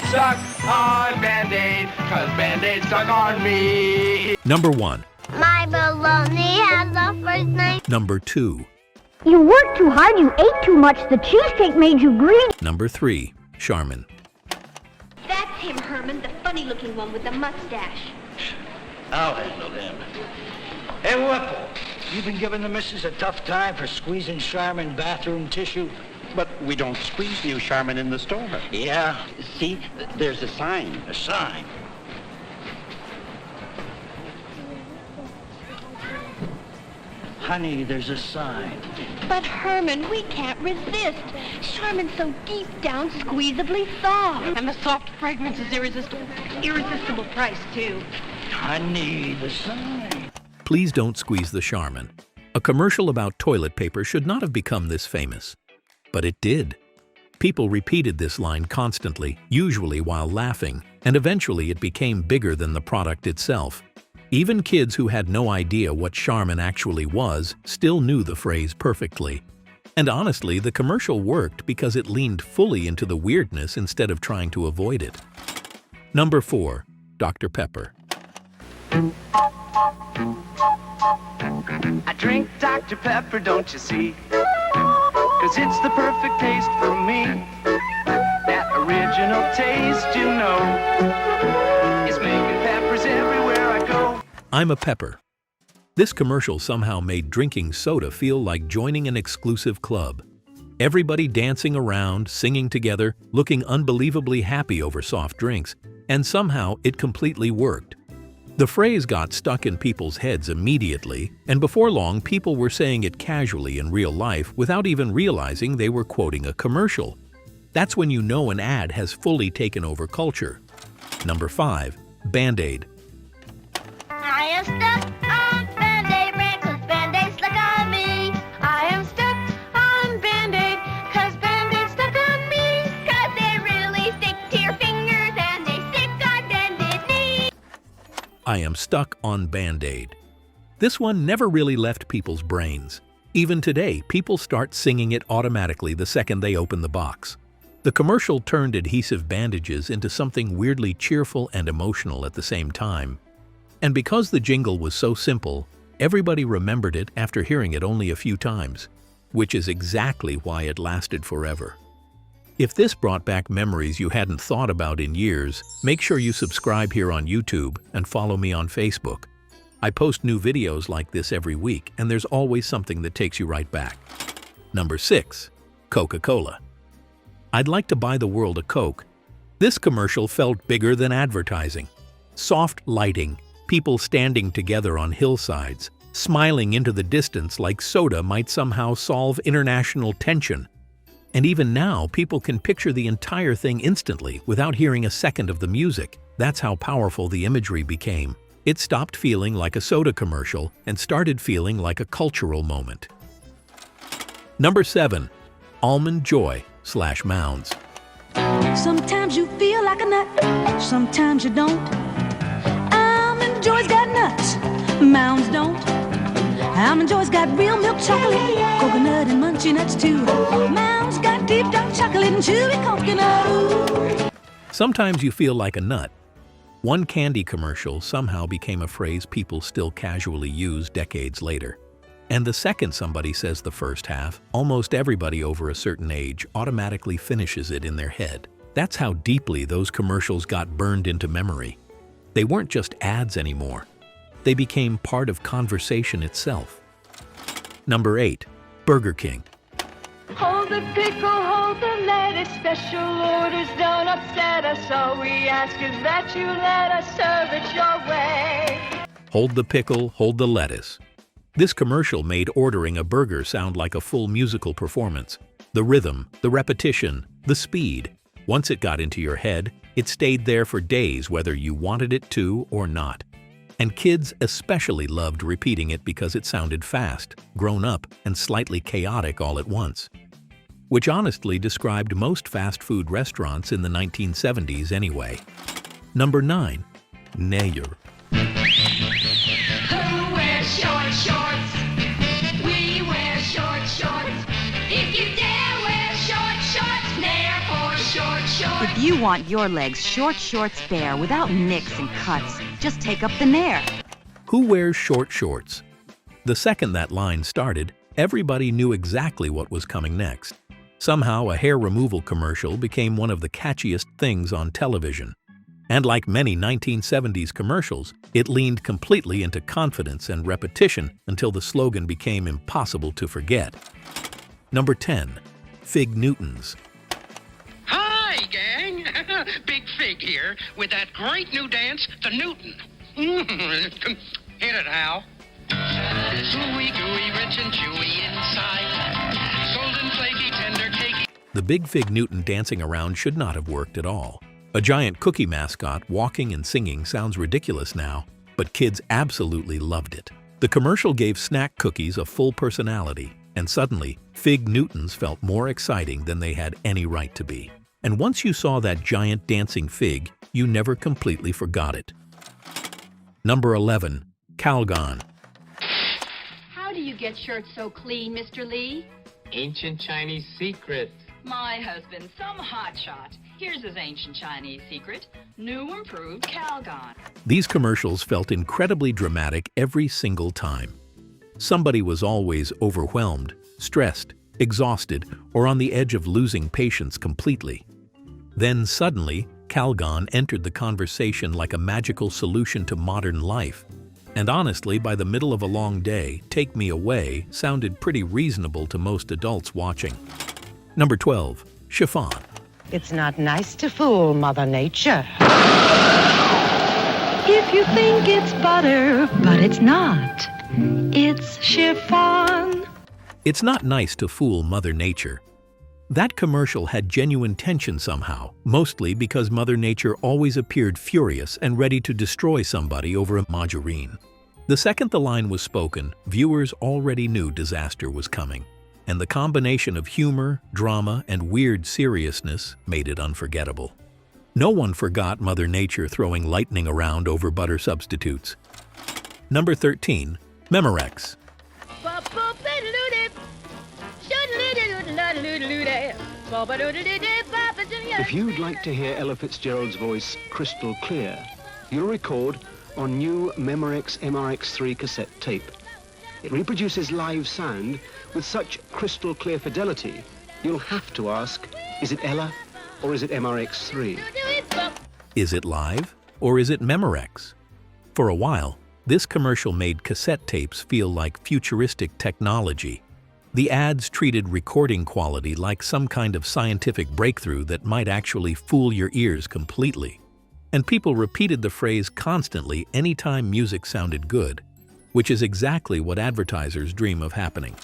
am stuck on Band-Aid, 'cause Band-Aid stuck on me. Number 1. My bologna has a first name. Number 2. You worked too hard, you ate too much, the cheesecake made you green. Number 3. Charmin. That's him, Herman, the funny-looking one with the mustache. I'll handle him. Hey, Whipple, you been giving the missus a tough time for squeezing Charmin bathroom tissue? But we don't squeeze new Charmin in the store. Yeah. See, there's a sign. A sign. Honey, there's a sign. But, Herman, we can't resist. Charmin's so deep down, squeezably soft. And the soft fragrance is irresistible. Irresistible price, too. Honey, the sign. Please don't squeeze the Charmin. A commercial about toilet paper should not have become this famous. But it did. People repeated this line constantly, usually while laughing, and eventually it became bigger than the product itself. Even kids who had no idea what Charmin actually was still knew the phrase perfectly. And honestly, the commercial worked because it leaned fully into the weirdness instead of trying to avoid it. Number 4. Dr. Pepper. I drink Dr. Pepper, don't you see? 'Cause it's the perfect taste for me. That original taste, you know, is making peppers everywhere I go. I'm a Pepper. This commercial somehow made drinking soda feel like joining an exclusive club. Everybody dancing around, singing together, looking unbelievably happy over soft drinks, and somehow it completely worked. The phrase got stuck in people's heads immediately, and before long people were saying it casually in real life without even realizing they were quoting a commercial. That's when you know an ad has fully taken over culture. Number 5. Band-Aid. I am stuck on Band-Aid brand, 'cause Band-Aid stuck on me. I am stuck on Band-Aid, 'cause Band-Aid stuck on me. 'Cause they really stick to your fingers and they stick on bended knees. I am stuck on Band-Aid. This one never really left people's brains. Even today, people start singing it automatically the second they open the box. The commercial turned adhesive bandages into something weirdly cheerful and emotional at the same time. And because the jingle was so simple, everybody remembered it after hearing it only a few times, which is exactly why it lasted forever. If this brought back memories you hadn't thought about in years, make sure you subscribe here on YouTube and follow me on Facebook. I post new videos like this every week, and there's always something that takes you right back. Number 6. Coca-Cola. I'd like to buy the world a Coke. This commercial felt bigger than advertising. Soft lighting, people standing together on hillsides, smiling into the distance like soda might somehow solve international tension. And even now, people can picture the entire thing instantly without hearing a second of the music. That's how powerful the imagery became. It stopped feeling like a soda commercial and started feeling like a cultural moment. Number 7. Almond Joy / Mounds. Sometimes you feel like a nut, sometimes you don't. Almond Joy's got nuts, Mounds don't. Almond Joy's got real milk chocolate, coconut and munchy nuts too. Mounds got deep dark chocolate and chewy coconut. Sometimes you feel like a nut. One candy commercial somehow became a phrase people still casually use decades later. And the second somebody says the first half, almost everybody over a certain age automatically finishes it in their head. That's how deeply those commercials got burned into memory. They weren't just ads anymore. They became part of conversation itself. Number 8. Burger King. Hold the pickle, hold the lettuce, special orders don't upset us. All we ask is that you let us serve it your way. Hold the pickle, hold the lettuce. This commercial made ordering a burger sound like a full musical performance. The rhythm, the repetition, the speed. Once it got into your head, it stayed there for days whether you wanted it to or not. And kids especially loved repeating it because it sounded fast, grown up, and slightly chaotic all at once. Which honestly described most fast food restaurants in the 1970s anyway. Number 9. Nair. Who wears short shorts? We wear short shorts. If you dare wear short shorts, Nair for short shorts. you want your legs short, spare, without nicks and cuts, just take up the Nair. Who wears short shorts? The second that line started, everybody knew exactly what was coming next. Somehow, a hair removal commercial became one of the catchiest things on television. And like many 1970s commercials, it leaned completely into confidence and repetition until the slogan became impossible to forget. Number 10. Fig Newtons. Hi, gang! Big Fig here with that great new dance, the Newton. Hit it, Hal. Gooey, gooey, rich and chewy inside. Golden, flaky, tender, cakey. The Big Fig Newton dancing around should not have worked at all. A giant cookie mascot walking and singing sounds ridiculous now, but kids absolutely loved it. The commercial gave snack cookies a full personality, and suddenly, Fig Newtons felt more exciting than they had any right to be. And once you saw that giant dancing fig, you never completely forgot it. Number 11. Calgon. How do you get shirts so clean, Mr. Lee? Ancient Chinese secret. My husband, some hotshot. Here's his ancient Chinese secret. New improved Calgon. These commercials felt incredibly dramatic every single time. Somebody was always overwhelmed, stressed, exhausted, or on the edge of losing patience completely. Then suddenly, Calgon entered the conversation like a magical solution to modern life. And honestly, by the middle of a long day, Take Me Away sounded pretty reasonable to most adults watching. Number 12. Chiffon. It's not nice to fool Mother Nature. If you think it's butter, but it's not. It's chiffon. It's not nice to fool Mother Nature. That commercial had genuine tension somehow, mostly because Mother Nature always appeared furious and ready to destroy somebody over a margarine. The second the line was spoken, viewers already knew disaster was coming, and the combination of humor, drama, and weird seriousness made it unforgettable. No one forgot Mother Nature throwing lightning around over butter substitutes. Number 13. Memorex. If you'd like to hear Ella Fitzgerald's voice crystal clear, you'll record on new Memorex MRX3 cassette tape. It reproduces live sound with such crystal clear fidelity, you'll have to ask, is it Ella or is it MRX3? Is it live or is it Memorex? For a while, this commercial made cassette tapes feel like futuristic technology. The ads treated recording quality like some kind of scientific breakthrough that might actually fool your ears completely. And people repeated the phrase constantly anytime music sounded good, which is exactly what advertisers dream of happening.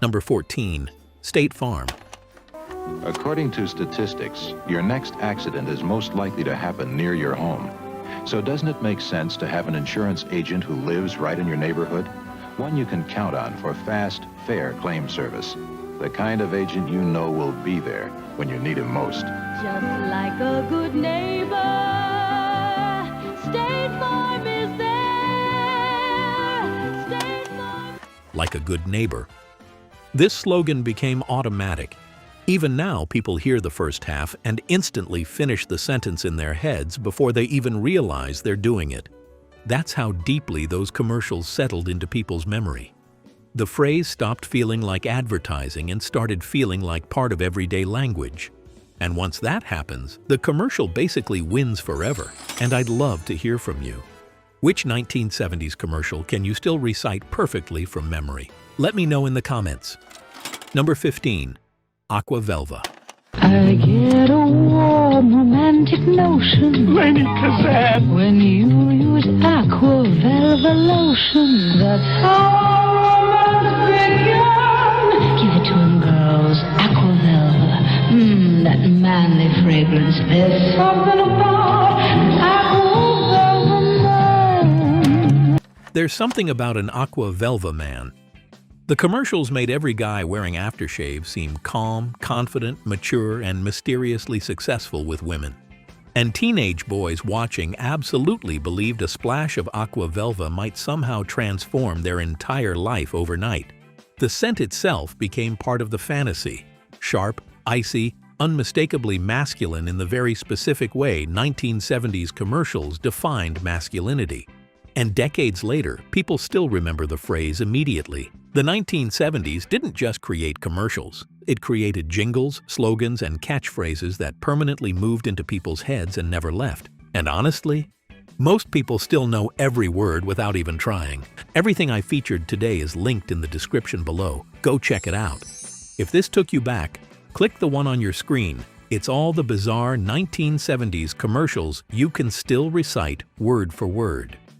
Number 14. State Farm. According to statistics, your next accident is most likely to happen near your home. So doesn't it make sense to have an insurance agent who lives right in your neighborhood? One you can count on for fast, fair claim service. The kind of agent you know will be there when you need him most. Just like a good neighbor, State Farm is there. State Farm. Like a good neighbor. This slogan became automatic. Even now, people hear the first half and instantly finish the sentence in their heads before they even realize they're doing it. That's how deeply those commercials settled into people's memory. The phrase stopped feeling like advertising and started feeling like part of everyday language. And once that happens, the commercial basically wins forever. And I'd love to hear from you. Which 1970s commercial can you still recite perfectly from memory? Let me know in the comments. Number 15. Aqua Velva. I get a warm, romantic notion Lady Kazan. when you use Aqua Velva lotion. That's how romance began. Give it to 'em, girls. Aqua Velva. That manly fragrance. There's something about Aqua Velva man. There's something about an Aqua Velva man. The commercials made every guy wearing aftershave seem calm, confident, mature, and mysteriously successful with women. And teenage boys watching absolutely believed a splash of Aqua Velva might somehow transform their entire life overnight. The scent itself became part of the fantasy. Sharp, icy, unmistakably masculine in the very specific way 1970s commercials defined masculinity. And decades later, people still remember the phrase immediately. The 1970s didn't just create commercials. It created jingles, slogans, and catchphrases that permanently moved into people's heads and never left. And honestly, most people still know every word without even trying. Everything I featured today is linked in the description below. Go check it out. If this took you back, click the one on your screen. It's all the bizarre 1970s commercials you can still recite word for word.